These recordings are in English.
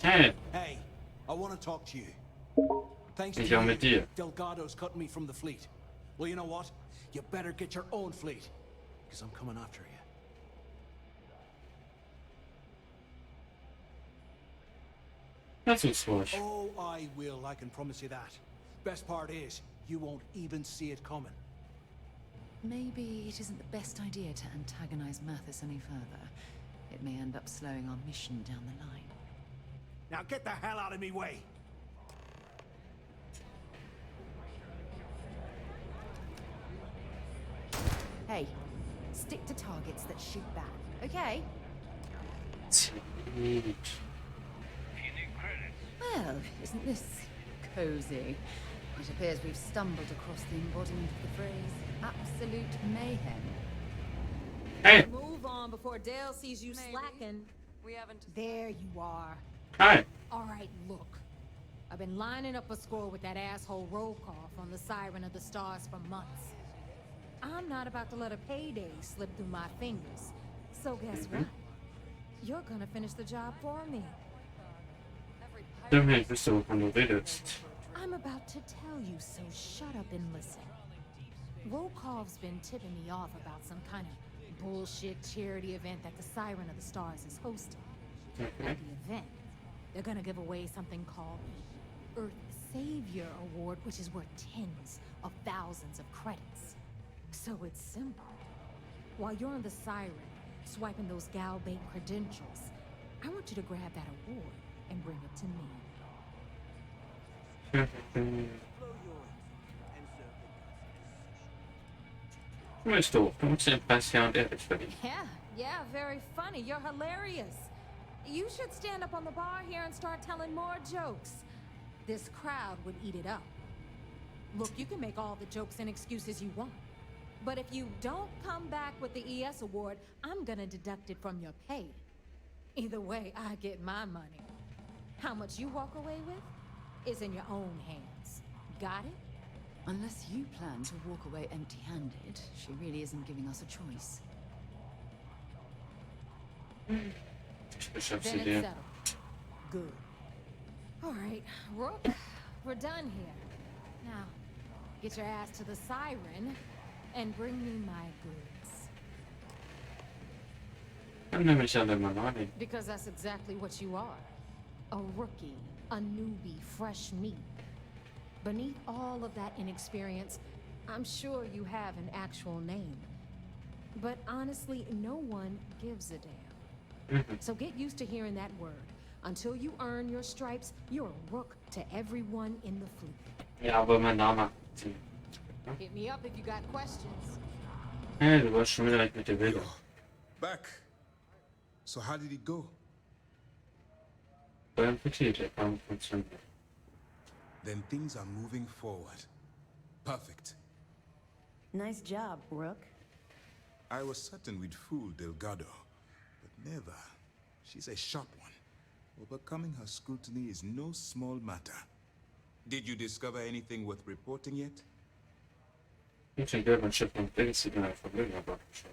Hey, Hey, I want to talk to you. Thanks to ich auch mit you, dir. Delgado's cutting me from the fleet. Well, you know what? You better get your own fleet, because I'm coming after you. Lass uns ruhig. Oh, I will, I can promise you that. Best part is, you won't even see it coming. Maybe it isn't the best idea to antagonize Mathis any further. It may end up slowing our mission down the line. Now get the hell out of me way! Hey, stick to targets that shoot back, okay? Gut. Well, isn't this cozy? It appears we've stumbled across the embodiment of the phrase absolute mayhem. Hey, Move on before Dale sees you slacking. We haven't. There you are. hi. All right, look. I've been lining up a score with that asshole roll call from the Siren of the Stars for months. I'm not about to let a payday slip through my fingers. So guess what? You're gonna finish the job for me. Dann hilft es so, wenn du redest. I'm about to tell you, so shut up and listen. Rokov's been tipping me off about some kind of bullshit charity event that the Siren of the Stars is hosting. At the event, they're gonna give away something called the Earth Savior Award, which is worth tens of thousands of credits. So it's simple. While you're on the Siren, swiping those Gal Bank credentials, I want you to grab that award and bring it to me. Ist doof. Du musst den Preis ja und ehrlich verdienen. Yeah, very funny. You're hilarious. You should stand up on the bar here and start telling more jokes. This crowd would eat it up. Look, you can make all the jokes and excuses you want. But if you don't come back with the ES award, I'm gonna deduct it from your pay. Either way, I get my money. How much you walk away with is in your own hands. Got it? Unless you plan to walk away empty-handed, she really isn't giving us a choice. Ich hab's Then it's dir. settled. Good. All right, Rook, we're done here. Now, get your ass to the Siren and bring me my goods. Dann nehme ich alle mal an. Because that's exactly what you are. A rookie, a newbie, fresh meat. Beneath all of that inexperience, I'm sure you have an actual name. But honestly, no one gives a damn. So get used to hearing that word. Until you earn your stripes, you're a rook to everyone in the fleet. Ja, aber mein Name. Hit me up if you got questions. Hey, du warst schon wieder mit der Wilde. Back. So how did it go? Beim Petit, der kam von Zünder. Then things are moving forward. Perfect. Nice job, Rook. I was certain we'd fool Delgado, but never. She's a sharp one. Overcoming her scrutiny is no small matter. Did you discover anything worth reporting yet? Ich denke, mein Chef und Legacy bin einfach Vermögen aber schon.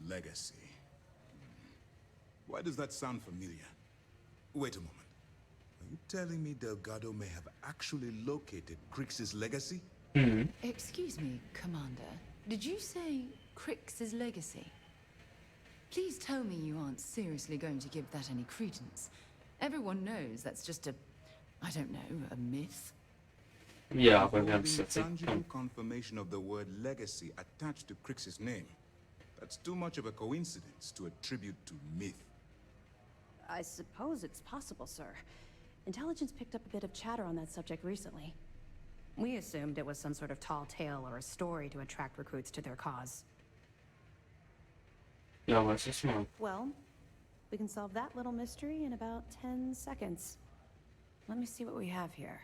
Legacy. Why does that sound familiar? Wait a moment. Are you telling me Delgado may have actually located Crix's legacy? Excuse me, Commander. Did you say Crix's legacy? Please tell me you aren't seriously going to give that any credence. Everyone knows that's just a, I don't know, a myth. Ja, aber wir haben es Holding jetzt nicht. tangible confirmation of the word legacy attached to Crix's name. That's too much of a coincidence to attribute to myth. I suppose it's possible, sir. Intelligence picked up a bit of chatter on that subject recently. We assumed it was some sort of tall tale or a story to attract recruits to their cause. Ja, aber es ist mal. Well, we can solve that little mystery in about 10 seconds. Let me see what we have here.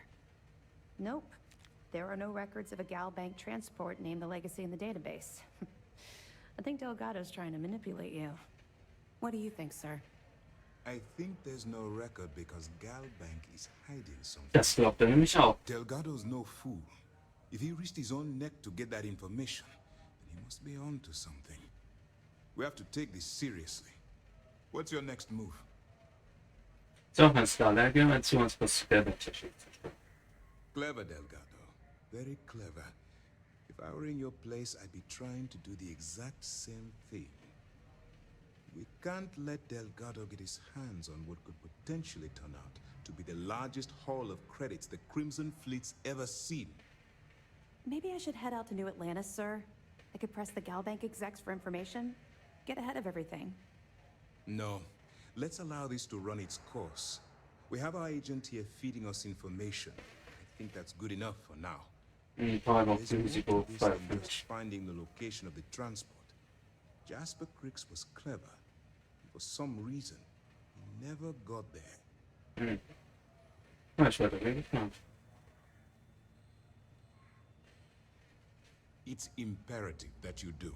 Nope. There are no records of a Gal Bank transport named the Legacy in the database. I think Delgado's trying to manipulate you. What do you think, sir? I think there's no record because Gal Bank is hiding something. Das glaubt er nämlich auch. Delgado's no fool. If he risked his own neck to get that information, then he must be on to something. We have to take this seriously. What's your next move? Ist auch ein Star-Lager, wenn zu uns was Sperrbett-Technik zerstören. Clever, Delgado. Very clever. If I were in your place, I'd be trying to do the exact same thing. We can't let Delgado get his hands on what could potentially turn out to be the largest haul of credits the Crimson Fleet's ever seen. Maybe I should head out to New Atlantis, sir. I could press the Galbank execs for information. Get ahead of everything. No. Let's allow this to run its course. We have our agent here feeding us information. I think that's good enough for now. Paar noch There's more Risiko to this than 52. just finding the location of the transport. Jasper Cricks was clever. For some reason, he never got there. Ja, ich werde weggeplant. It's imperative that you do.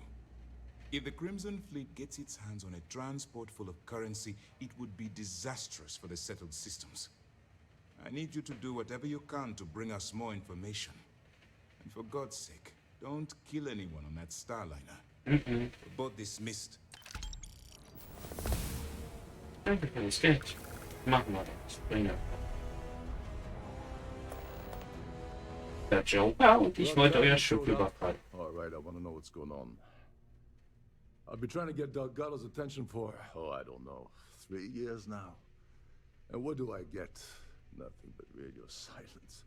If the Crimson Fleet gets its hands on a transport full of currency, it would be disastrous for the settled systems. I need you to do whatever you can to bring us more information. And for God's sake, don't kill anyone on that Starliner. We're both dismissed. Danke für das Geld. Machen wir das. Bringe. Der Joker und ich wollte euer Schiff überfallen. All right, I want to know what's going on. I've been trying to get Delgado's attention for, I don't know, 3 years now. And what do I get? Nothing but radio silence.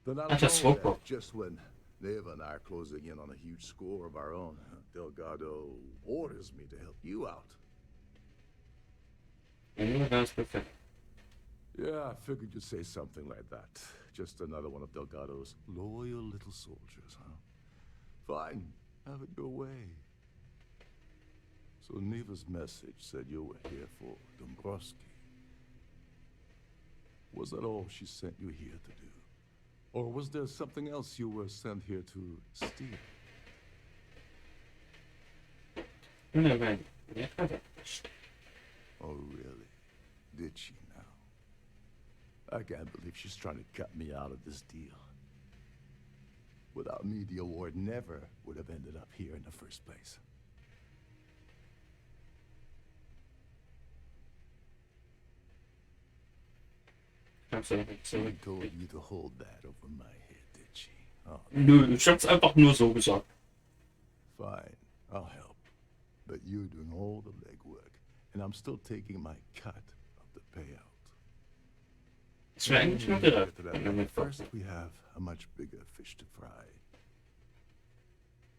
Then I just know woke up. that just when Neva and I are closing in on a huge score of our own, Delgado orders me to help you out. Nur ganz perfekt. Yeah, I figured you'd say something like that. Just another one of Delgado's loyal little soldiers, huh? Fine, have it your way. So Neva's message said you were here for Dombrowski. Was that all she sent you here to do? Or was there something else you were sent here to steal? Ne, nein. Ja, hat er nicht. Oh, really? Did she now? I can't believe she's trying to cut me out of this deal. Without me, the award never would have ended up here in the first place. Kannst du noch nicht She zurück. told you to hold that over my head, did she? Oh, Nö, ich hab's einfach nur so gesagt. fine. I'll help. But you're doing all the legwork, and I'm still taking my cut of the payout. Es wäre eigentlich nur We'll gedacht, get to that wenn er later. mit First, we have a much bigger fish to fry.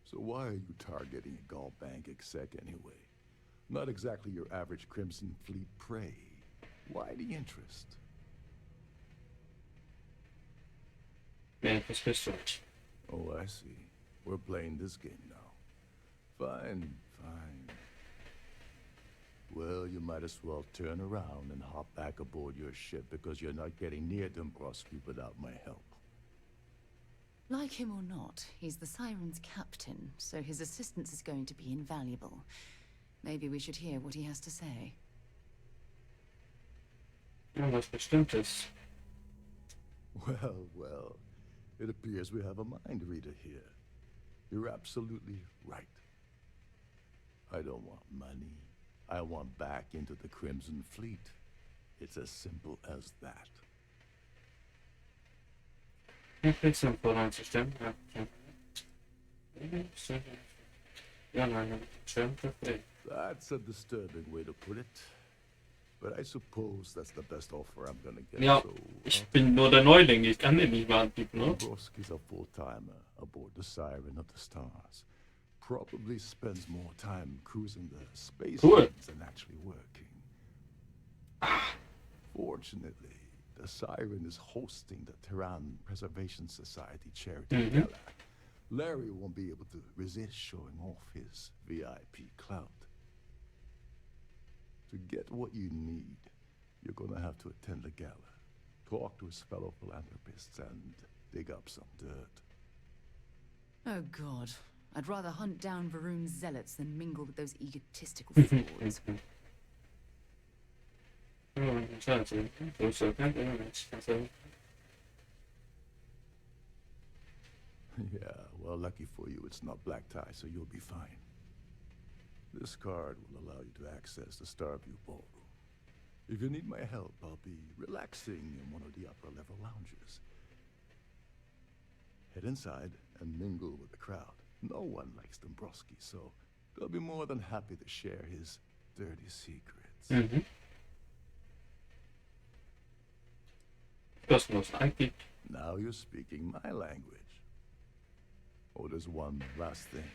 So why are you targeting a Gall Bank exec anyway? Not exactly your average Crimson Fleet prey. Why the interest? Nee, das bist du nicht. Oh, I see. We're playing this game now. Fine, fine. Well, you might as well turn around and hop back aboard your ship because you're not getting near Dombrowski without my help. Like him or not, he's the Siren's captain, so his assistance is going to be invaluable. Maybe we should hear what he has to say. Ja, was Bestimmtes. Well, well. It appears we have a mind reader here. You're absolutely right. I don't want money. I want back into the Crimson Fleet. It's as simple as that. Ja, kriegst du einen Vorrang zu stimmen? Ja, ja, nein, schön, perfekt. That's a disturbing way to put it. But I suppose that's the best offer I'm gonna get. Ja, So, ich bin nur der Neuling, ich kann den nicht mal anbieten, ne? Dombrowski's a full-timer aboard the Siren of the Stars. Probably spends more time cruising the space Cool. lanes than actually working. Fortunately, the Siren is hosting the Tehran Preservation Society charity gala. Larry won't be able to resist showing off his VIP clout. To get what you need, you're gonna have to attend the gala, talk to his fellow philanthropists, and dig up some dirt. Oh god, I'd rather hunt down Varun's zealots than mingle with those egotistical frauds. Yeah, well, lucky for you, it's not black tie, so you'll be fine. This card will allow you to access the Starview Ballroom. If you need my help, I'll be relaxing in one of the upper level lounges. Head inside and mingle with the crowd. No one likes Dombrowski, so they'll be more than happy to share his dirty secrets. Mhm. Kostenlos eingibt. Now you're speaking my language. Oh, there's one last thing.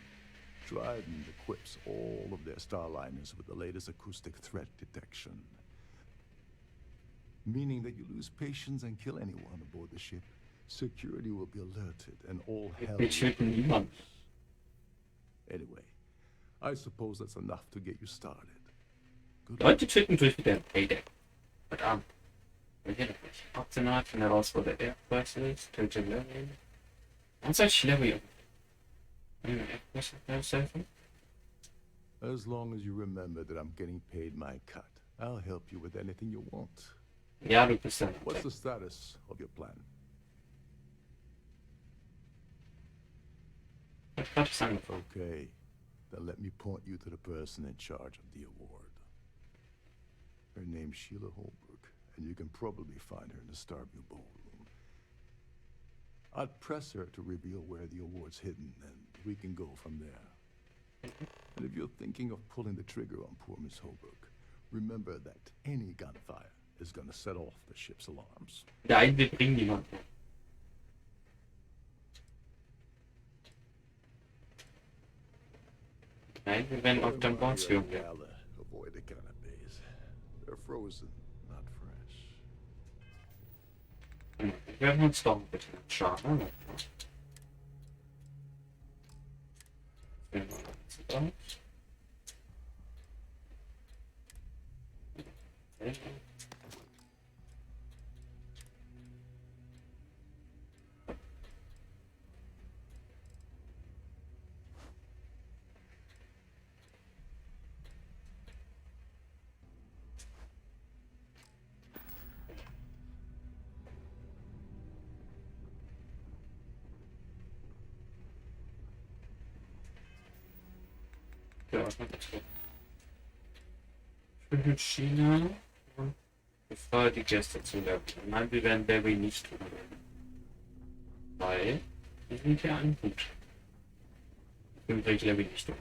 Trident equips all of their starliners with the latest acoustic threat detection. Meaning that you lose patience and kill anyone aboard the ship, security will be alerted and all hell Wir töten niemanden. Anyway, I suppose that's enough to get you started. Good luck. Leute töten durch mit dem Payday. Verdammt. Und hier noch nicht. Optional von heraus, wo der Erdretterpreis ist. Töte Larry. Und soll ich Larry was helfen? As long as you remember that I'm getting paid my cut, I'll help you with anything you want. Ja, du bist dann. What's the status of your plan? Ich hab grad das angefangen. Okay, then let me point you to the person in charge of the award. Her name's Sheila Holbrook, and you can probably find her in the Starfield ballroom. I'd press her to reveal where the award's hidden, and we can go from there. And if you're thinking of pulling the trigger on poor Miss Holbrook, remember that any gunfire is gonna set off the ship's alarms. Nein, wir bringen niemanden. Nein, wir werden auf dem Board führen. Avoid the canapes. They're frozen, not fresh. Wir werden uns doch ein bisschen anschauen. Ja, was macht das so? Ich bin in China und bevor die Gäste zu lernen. Nein, wir werden Barry nicht tun. Weil wir sind ja ein Gut. Wir bringen Larry nicht um.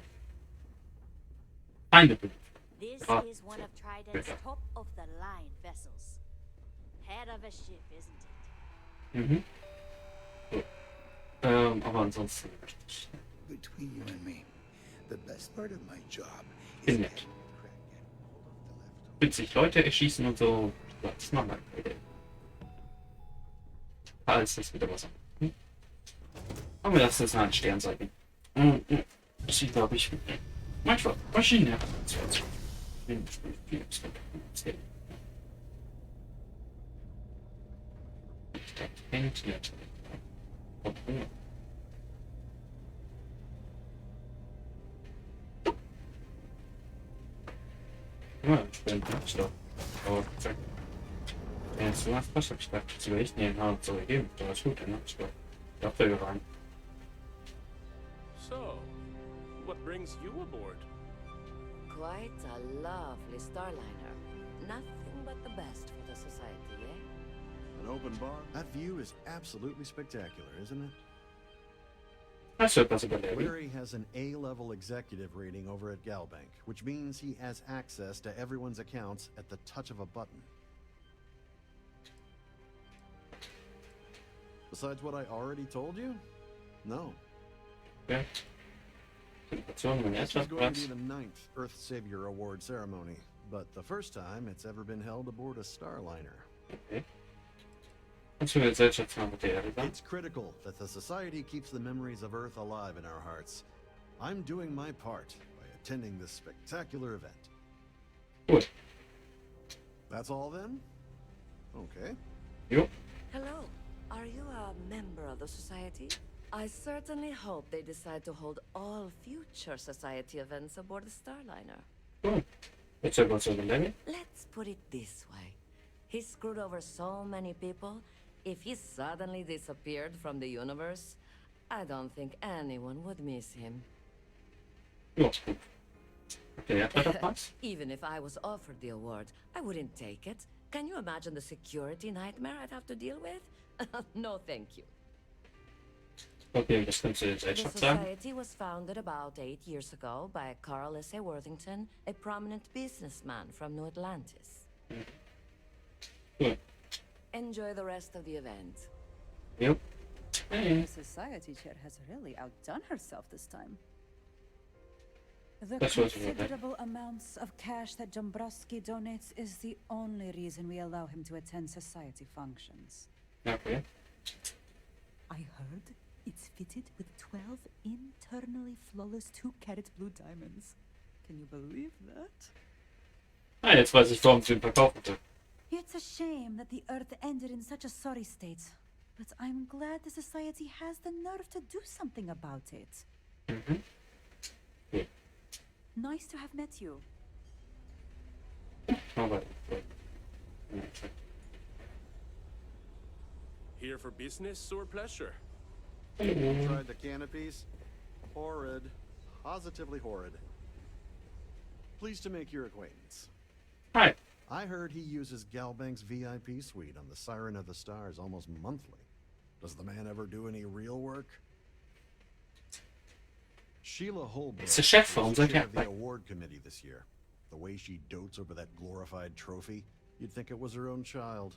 Feinde berufen. This Ah. is one of Trident's top-of-the-line vessels. Head of a ship, isn't it? Mhm. So. Aber ansonsten richtig. Between you and me, the best part of my job is Bin nett. getting the crack and hold of the leftovers. Witzig, Leute erschießen und so. Das ist normal. Alles ist wieder was. Aber wir lassen das mal ein Sternzeichen. Sie glaube ich. Manchmal Maschine. Ja, ich bin Stopp. Aber zack. Wenn es so was passt, hab ich gedacht, das will ich nehmen, haben so gegeben. Da ist gut, ne? Ich glaub, da rein. So, what brings you aboard? Quite a lovely starliner. Nothing but the best for the society, eh? An open bar? That view is absolutely spectacular, isn't it? Das wird was über Larry. Larry has an A-level executive rating over at Galbank, which means he has access to everyone's accounts at the touch of a button. Besides what I already told you? No. Ja. Situation, wenn This er is going to be Platz. the 9th Earth Savior Award ceremony, but the first time it's ever been held aboard a starliner. Okay. Kannst du Gesellschaftsnahme mit der Erde sagen? It's critical that the Society keeps the memories of Earth alive in our hearts. I'm doing my part by attending this spectacular event. Gut. That's all then? Okay. Jo. Hello. Are you a member of the society? I certainly hope they decide to hold all future society events aboard the starliner. Gut. Jetzt wird was über Larry. Let's put it this way. He screwed over so many people. If he suddenly disappeared from the universe, I don't think anyone would miss him. Ja, gut. Der Erdretterpreis? Even if I was offered the award, I wouldn't take it. Can you imagine the security nightmare I'd have to deal with? No, thank you. Okay, das kannst du jetzt The echt sagen. society was founded about 8 years ago by Carl S.A. Worthington, a prominent businessman from New Atlantis. Cool. Enjoy the rest of the event. Yep. The society chair has really outdone herself this time. The That's what it is, considerable amounts of cash that Dombrowski donates is the only reason we allow him to attend society functions. Okay. I heard it's fitted with 12 internally flawless 2-carat blue diamonds. Can you believe that? Ah, jetzt weiß ich, warum sie ihn verkaufen will. It's a shame that the Earth ended in such a sorry state, but I'm glad the society has the nerve to do something about it. Mhm. Okay. Nice to have met you. Aber, Here for business or pleasure? Tried the canopies? Horrid. Positively horrid. Pleased to make your acquaintance. Hi. I heard he uses Galbank's VIP suite on the Siren of the Stars almost monthly. Does the man ever do any real work? Sheila Holbrook It's the chef from was the chair of the Cat. award committee this year. The way she dotes over that glorified trophy, you'd think it was her own child.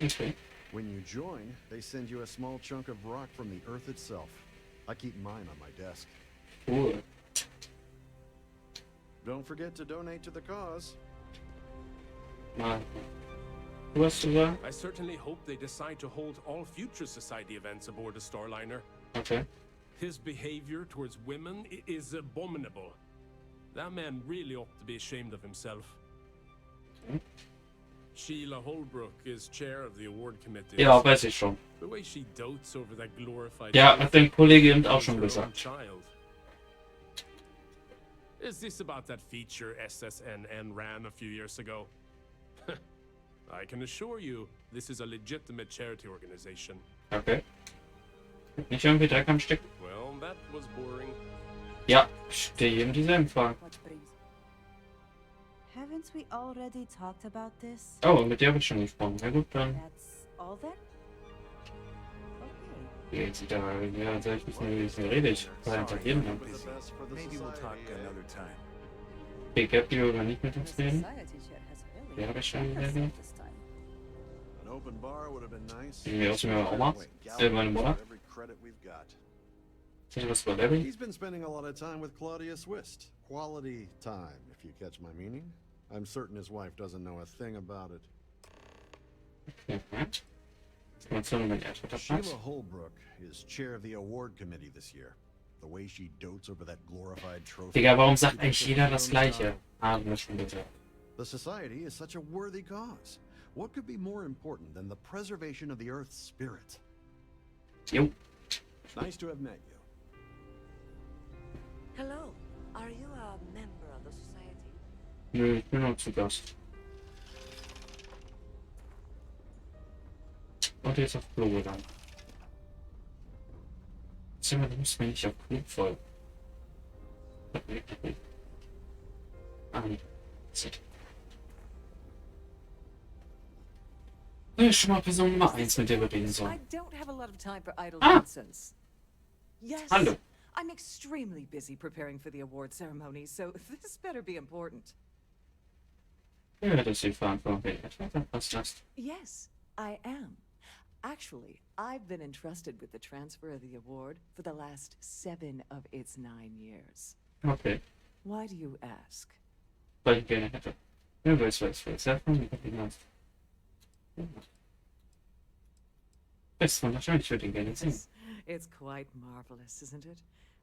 Okay. When you join, they send you a small chunk of rock from the Earth itself. I keep mine on my desk. Cool. Don't forget to donate to the cause. Mal. Du hast gesagt? I certainly hope they decide to hold all future society events aboard the Starliner. Okay. His behavior towards women is abominable. That man really ought to be ashamed of himself. Sheila Holbrook is chair of the award committee. Ja, weiß ich schon. The way she dotes over that glorified Ja, hat dein Kollege eben auch is schon her own gesagt. child. Is this about that feature SSNN ran a few years ago? I can assure you, this is a legitimate charity organization. Okay. Nicht irgendwie Dreck am Stecken? Well, that was boring. Ja, ich stelle jedem dieselben Fragen. Haven't we already talked about this? Oh, mit der habe ich schon gesprochen. Na gut, dann. That's all then? Jetzt sieht er, ja, soll ich wissen, wie es rede ich? Weil einfach jeden haben. Maybe we'll talk another time. Okay, Gap, die wir nicht mit uns reden. Society chair has really Die habe ich schon outdone gesehen. herself this time. An open bar would have been nice. Die wir aus mir auch mal. Meine Mutter. Every credit we've got. Ist das was bei Larry? He's been spending a lot of time with Claudia Swist. Quality time, if you catch my meaning. I'm certain his wife doesn't know a thing about it. Informationen über die Erdretterpreis. Sheila Holbrook is chair of the award committee this year. The way she dotes over that glorified trophy. Digga, warum sagt eigentlich jeder das Gleiche? Haben wir schon gesagt. The society is such a worthy cause. What could be more important than the preservation of the Earth's spirit? Jo. Nice to have met you. Hello. Are you a member of the society? Nö, ich bin nur zu Gast. Und jetzt auf Klo gegangen. Zimmer, du musst mir nicht auf Klo folgen. Ah, nee. Das ist schon mal Person Nummer 1, mit der wir reden I sollen. don't have a lot of time for idle Ah. nonsense. Yes, Hallo. I'm extremely busy preparing for the award ceremony, so this better be important. Ja, das ist die Verantwortung, wenn etwa was lasst. Yes, I am. Actually, I've been entrusted with the transfer of the award for the last 7 of its 9 years. Okay, Why do you ask? weil ich gerne hätte. Ja, weiß. Ja, von mir hast. Weißt du, wahrscheinlich würde ich gerne sehen. It's quite marvelous, isn't it?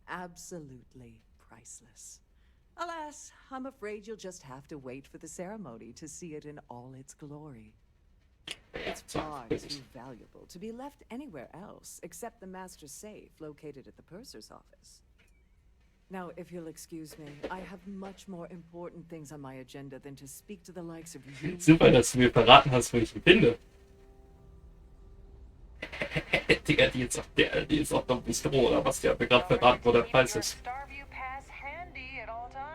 Absolutely priceless. Alas, I'm afraid you'll just have to wait for the ceremony to see it in all its glory. It's far too valuable to be left anywhere else except the master's safe located at the purser's office. Now, if you'll excuse me, I have much more important things on my agenda than to speak to the likes of you. Super, dass du mir verraten hast, wo ich ihn finde. Digga, die ist auch noch ein Bistro, oder was? Die hat mir gerade verraten, wo der Preis ist. Starview Pass handy at all times.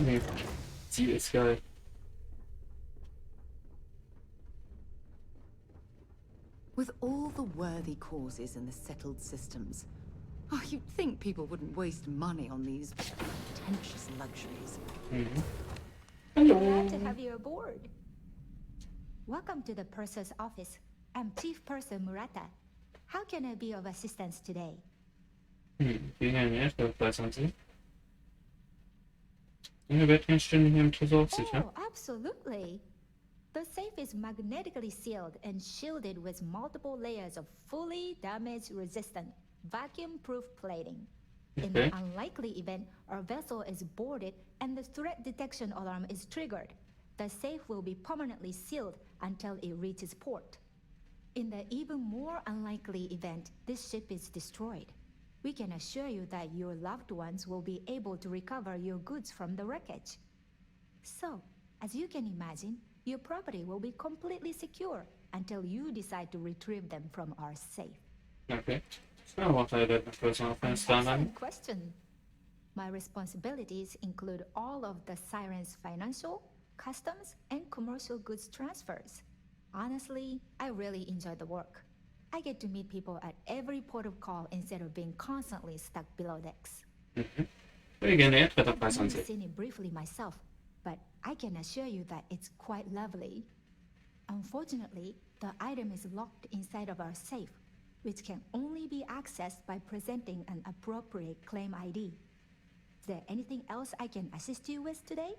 Nee. Ziel ist geil. With all the worthy causes and the settled systems, oh, you'd think people wouldn't waste money on these pretentious luxuries. Glad to have you aboard. Welcome to the purser's office. I'm Chief Purser Murata. How can I be of assistance today? Wie ein Erdretterpreis an Sie? Eine Wettkampfstunde hier im Tresor, sicher? Oh, absolutely. The safe is magnetically sealed and shielded with multiple layers of fully damage-resistant, vacuum-proof plating. In the unlikely event our vessel is boarded and the threat detection alarm is triggered, the safe will be permanently sealed until it reaches port. In the even more unlikely event this ship is destroyed, we can assure you that your loved ones will be able to recover your goods from the wreckage. So, as you can imagine, your property will be completely secure until you decide to retrieve them from our safe. Okay. So, what I did was on Excellent question. My responsibilities include all of the Siren's financial, customs, and commercial goods transfers. Honestly, I really enjoy the work. I get to meet people at every port of call instead of being constantly stuck below decks. Erdretterpreis an I've Sie. seen it briefly myself, but I can assure you that it's quite lovely. Unfortunately, the item is locked inside of our safe, which can only be accessed by presenting an appropriate claim ID. Is there anything else I can assist you with today?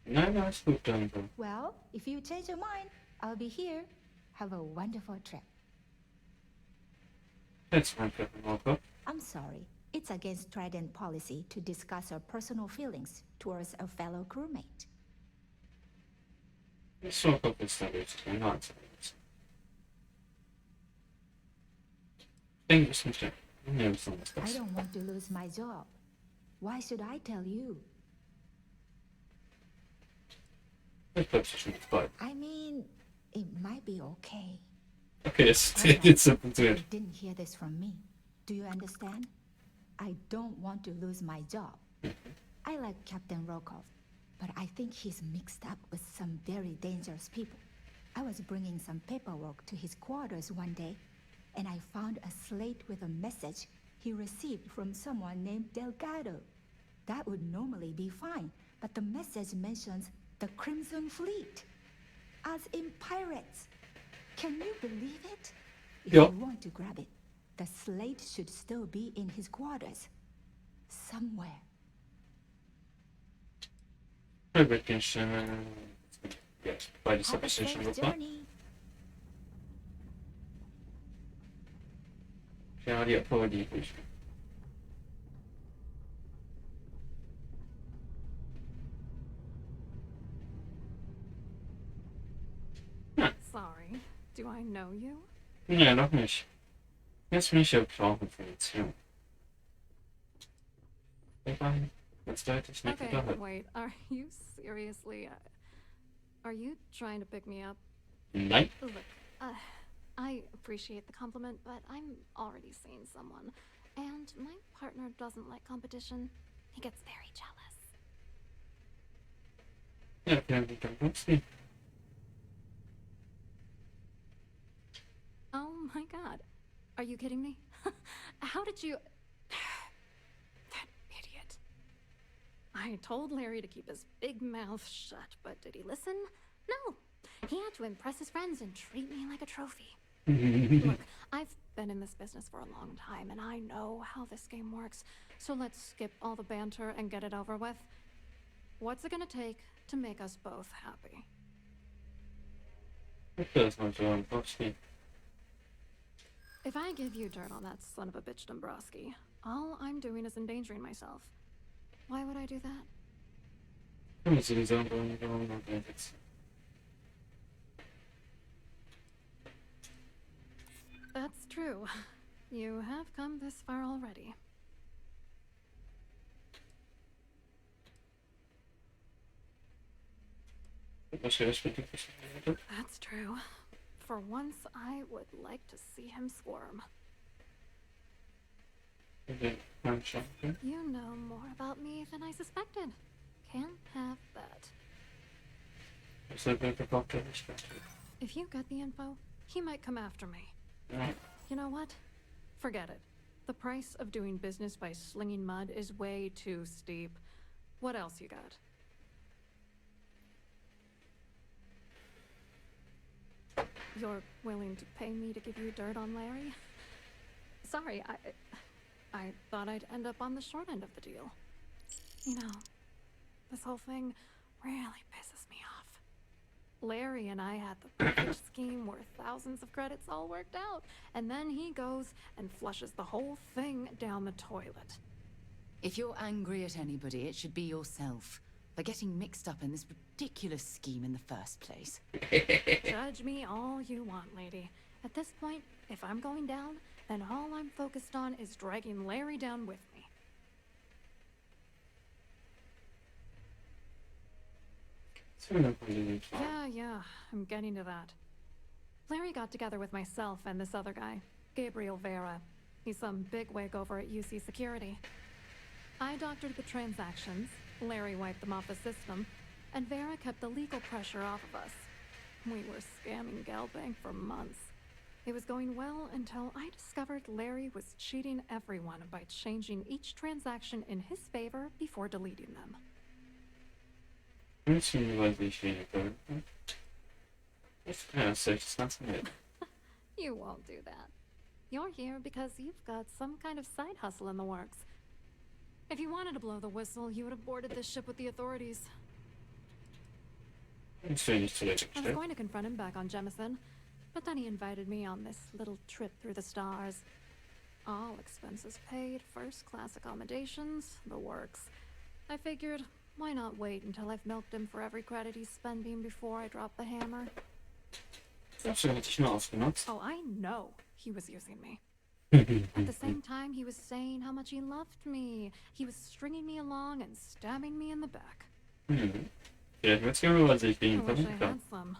Nein, alles gut, danke. Well, if you change your mind, I'll be here. Have a wonderful trip. Jetzt mein Treppenwalker. I'm sorry. It's against Trident policy to discuss our personal feelings towards a fellow crewmate. So ist da richtig, nonsense. Denke ich nicht. Nee, was ist I das? don't want to lose my job. Why should I tell you? Ich glaube, es ist schon vorbei. I mean, it might be okay. Okay, es jetzt funktioniert. You didn't hear this from me. Do you understand? I don't want to lose my job. I like Captain Rokov, but I think he's mixed up with some very dangerous people. I was bringing some paperwork to his quarters one day, and I found a slate with a message he received from someone named Delgado. That would normally be fine, but the message mentions the Crimson Fleet, as in pirates. Can you believe it? If Yeah. you want to grab it, the slate should still be in his quarters. Somewhere. Wittgenstein. Yes, bei dieser Have a Station safe super. journey. Ja, die Apologie. Sorry. Do I know you? Nee, noch nicht. Jetzt bin ich ja brauchen für Beziehung. Jetzt sollte ich nicht Okay, unterhalten. wait. Are you seriously... are you trying to pick me up? Nein. Look, I appreciate the compliment, but I'm already seeing someone. And my partner doesn't like competition. He gets very jealous. Ja, dann guckst du. Oh my god. Are you kidding me? How did you... That idiot. I told Larry to keep his big mouth shut, but did he listen? No. He had to impress his friends and treat me like a trophy. Look, I've been in this business for a long time, and I know how this game works. So let's skip all the banter and get it over with. What's it gonna take to make us both happy? Das mal so ein Postchen. If I give you dirt on that son of a bitch Dombrowski, all I'm doing is endangering myself. Why would I do that? Können wir sowieso warum jetzt. That's true. You have come this far already. Was für das bitte? That's true. For once, I would like to see him squirm. You know more about me than I suspected. Can't have that. If you get the info, he might come after me. You know what? Forget it. The price of doing business by slinging mud is way too steep. What else you got? You're willing to pay me to give you dirt on Larry? Sorry, I thought I'd end up on the short end of the deal. You know, this whole thing really pisses me off. Larry and I had the perfect scheme worth thousands of credits all worked out, and then he goes and flushes the whole thing down the toilet. If you're angry at anybody, it should be yourself for getting mixed up in this ridiculous scheme in the first place. Judge me all you want, lady. At this point, if I'm going down, then all I'm focused on is dragging Larry down with me. Yeah, I'm getting to that. Larry got together with myself and this other guy, Gabriel Vera. He's some bigwig over at UC Security. I doctored the transactions, Larry wiped them off the system, and Vera kept the legal pressure off of us. We were scamming Galbank for months. It was going well until I discovered Larry was cheating everyone by changing each transaction in his favor before deleting them. It's kind of sick, it's not it. You won't do that. You're here because you've got some kind of side hustle in the works. If you wanted to blow the whistle, you would have boarded this ship with the authorities. I was going to confront him back on Jemison, but then he invited me on this little trip through the stars. All expenses paid, first-class accommodations, the works. I figured, why not wait until I've milked him for every credit he's spending before I drop the hammer? Oh, I know he was using me. At the same time, he was saying how much he loved me. He was stringing me along and stabbing me in the back. Ja, ich weiß gar was ich I gegen wish I vermittelt had some.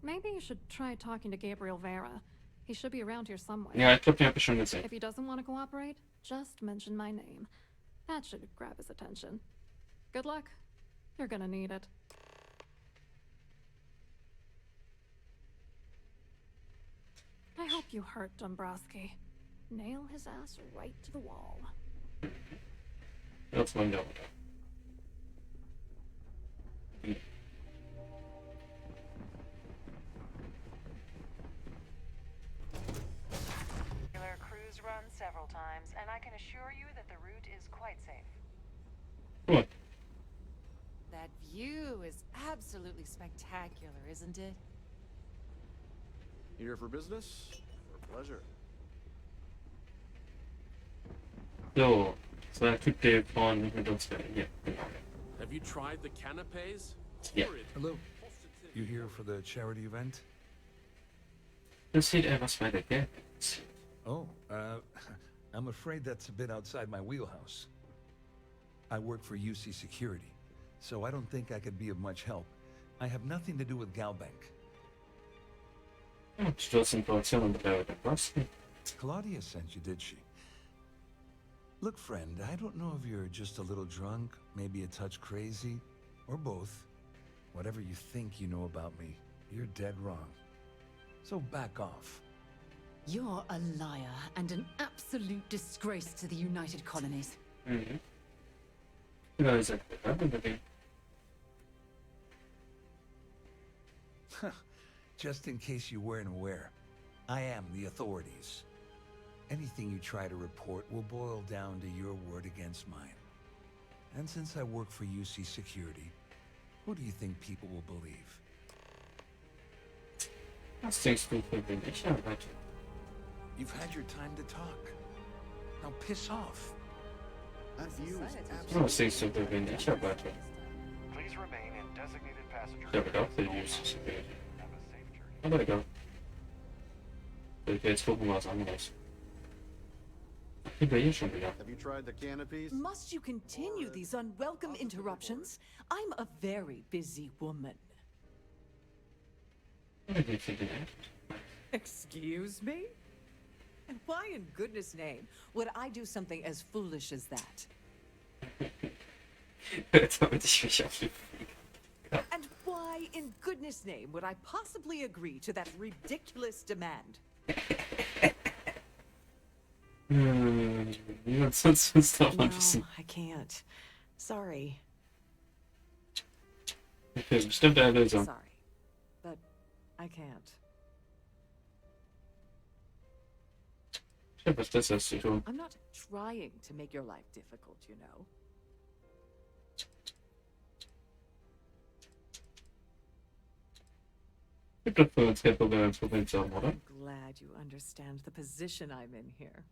Maybe you should try talking to Gabriel Vera. He should be around here somewhere. Ja, ich glaube, den habe ich schon gesehen. If he doesn't want to cooperate, just mention my name. That should grab his attention. Good luck. You're gonna need it. I hope you hurt Dombrowski. Nail his ass right to the wall. That's mein Job. Cruise run several times, and I can assure you that the route is quite safe. What? That view is absolutely spectacular, isn't it? Here for business or pleasure? So, der Typ, der von mit uns hier. Have you tried the canapes? Yeah. Hello. You here for the charity event? Das sieht etwas weiter, gell? Oh, I'm afraid that's a bit outside my wheelhouse. I work for UC Security, so I don't think I could be of much help. I have nothing to do with Galbank. Du hast Informationen über was? Claudia sent you, did she? Look, friend, I don't know if you're just a little drunk, maybe a touch crazy, or both. Whatever you think you know about me, you're dead wrong. So back off. You're a liar and an absolute disgrace to the United Colonies. Mhm. Ja, exactly. Just in case you weren't aware, I am the authorities. Anything you try to report will boil down to your word against mine. And since I work for UC Security, who do you think people will believe? Was denkst du für wen ich arbeite? You've had your time to talk. Now piss off. That view is Was denkst du für wen ich arbeite? Please remain in designated passenger. Ich habe auch für UC Security. Aber egal. Ich will jetzt gucken, was anderes. Ich bin hier schon wieder. Have you tried the canopies? Must you continue these unwelcome interruptions? I'm a very busy woman. Ich bin für den echt. Excuse me? And why in goodness name would I do something as foolish as that? Damit ich mich auf die And why in goodness name would I possibly agree to that ridiculous demand? Niemand sonst muss davon wissen. I can't. Sorry. Okay, bestimmt eine Lösung. Sorry, but I can't. Ich hab was Besseres zu tun. I'm not trying to make your life difficult, you know. Gibt doch für uns kein Problem, ein Problem zu haben, oder? I'm glad you understand the position I'm in here.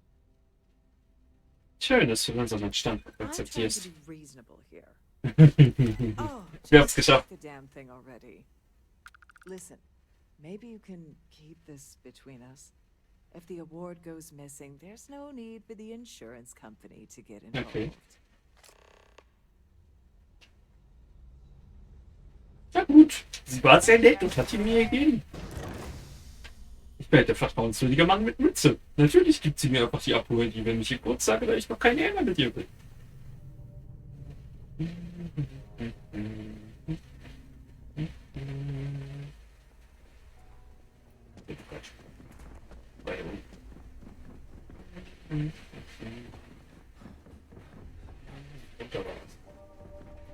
Schön, dass du unseren Standpunkt I'm trying to akzeptierst. be reasonable here. Wir haben's just geschafft. the damn thing already. Listen, maybe you can keep this between us. If the award goes missing, there's no need for the insurance company to get involved. Okay. Na gut, sie war sehr nett und hat ihn mir gegeben. Ich bin halt der vertrauenswürdige Mann mit Mütze. Natürlich gibt sie mir einfach die Abhole, die wenn ich ihr kurz sage, dass ich noch keine Ärger mit ihr will.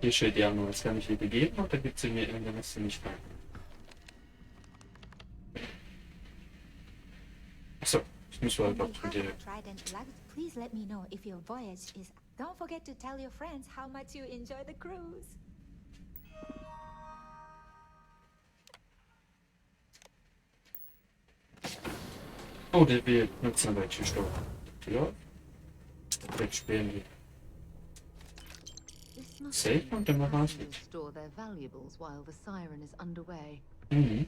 Hier steht ja nur, das kann ich ihr begeben und dann gibt sie mir irgendwas nicht rein. Achso, ich muss wohl einfach mit dir. Trident luck, please let me know if your voyage is. Don't forget to tell your friends how much you enjoy the cruise. Oh, der will nutzen welche Stoff. Ja. Jetzt spielen wir. This must Safe be und dann machen wir who will store their valuables while the siren is underway. Mhm.